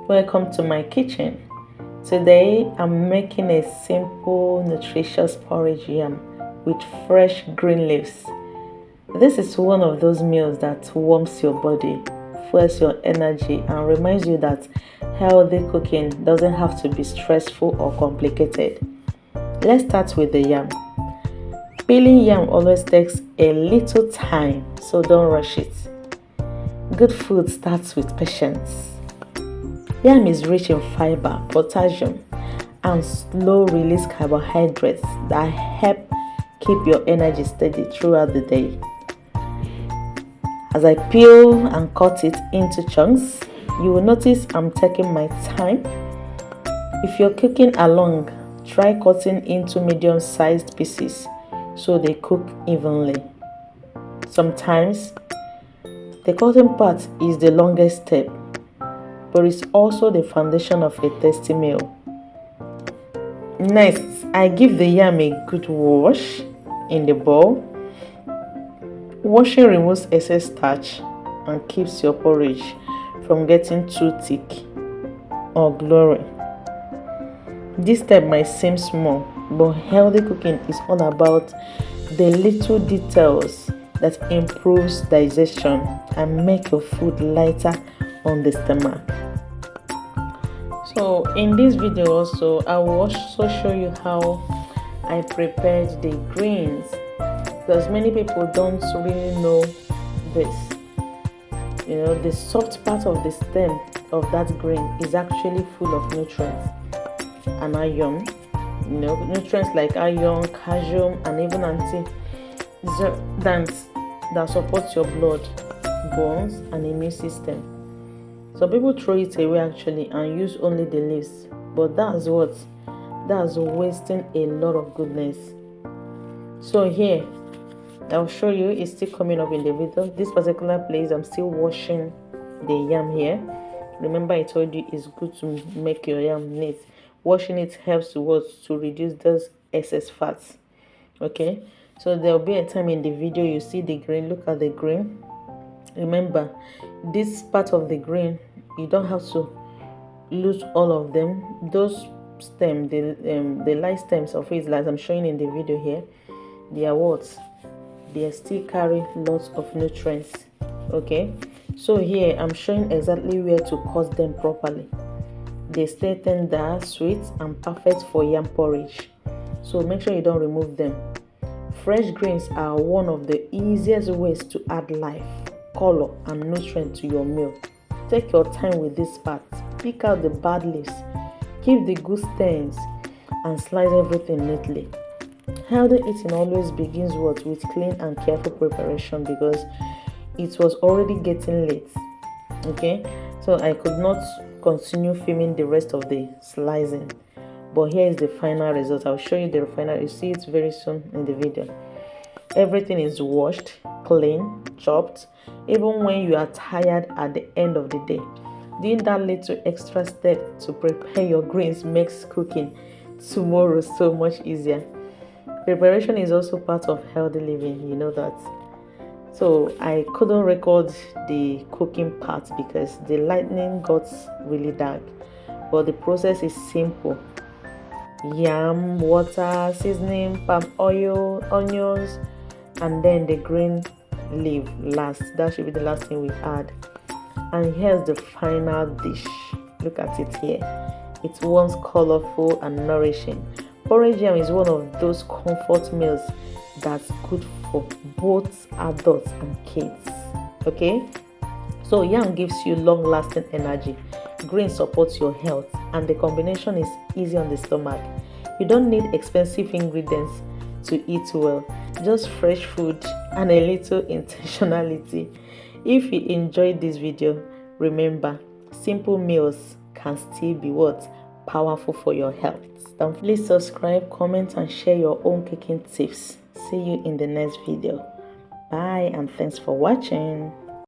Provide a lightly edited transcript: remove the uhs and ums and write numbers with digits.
Welcome to my kitchen. Today I'm making a simple nutritious porridge yam with fresh green leaves. This is one of those meals that warms your body, fuels your energy, and reminds you that healthy cooking doesn't have to be stressful or complicated. Let's start with the yam. Peeling yam always takes a little time, so don't rush it. Good food starts with patience. Yam is rich in fiber, potassium, and slow release carbohydrates that help keep your energy steady throughout the day. As I peel and cut it into chunks, you will notice I'm taking my time. If you're cooking along, try cutting into medium-sized pieces so they cook evenly. Sometimes, the cutting part is the longest step, but it's also the foundation of a tasty meal. Next, I give the yam a good wash in the bowl. Washing removes excess starch and keeps your porridge from getting too thick or glowing. This step might seem small, but healthy cooking is all about the little details that improves digestion and make your food lighter on the stomach. So in this video also, I will also show you how I prepared the greens, because many people don't really know this. The soft part of the stem of that green is actually full of nutrients and iron. Nutrients like iron, calcium, and even antioxidants that support your blood, bones, and immune system. Some people throw it away actually and use only the leaves, but that's wasting a lot of goodness. So here, I'll show you, it's still coming up in the video. This particular place, I'm still washing the yam here. Remember, I told you it's good to make your yam neat. Washing it helps to reduce those excess fats. Okay, so there'll be a time in the video you see the green. Look at the green. Remember, this part of the green, you don't have to lose all of them. Those stems, the light stems of it, like I'm showing in the video here, they are what? They still carry lots of nutrients. Okay, so here I'm showing exactly where to cut them properly. They stay tender, sweet, and perfect for yam porridge. So make sure you don't remove them. Fresh greens are one of the easiest ways to add life, color, and nutrient to your meal. Take your time with this part. Pick out the bad leaves, keep the good stems, and slice everything neatly. Healthy eating always begins with clean and careful preparation, because it was already getting late. Okay, so I could not continue filming the rest of the slicing, but here is the final result. I'll show you the final. You see it very soon in the video. Everything is washed, clean, chopped, even when you are tired at the end of the day. Doing that little extra step to prepare your greens makes cooking tomorrow so much easier. Preparation is also part of healthy living, you know that. So I couldn't record the cooking part because the lightning got really dark, but the process is simple. Yam, water, seasoning, palm oil, onions, and then the green leaf last. That should be the last thing we add. And here's the final dish. Look at it here. It's once colorful and nourishing. Porridge yam is one of those comfort meals that's good for both adults and kids. Okay, so yam gives you long-lasting energy, green supports your health, and the combination is easy on the stomach. You don't need expensive ingredients to eat well, just fresh food and a little intentionality. If you enjoyed this video, remember, simple meals can still be powerful for your health. Don't please subscribe, comment, and share your own cooking tips. See you in the next video. Bye, and thanks for watching.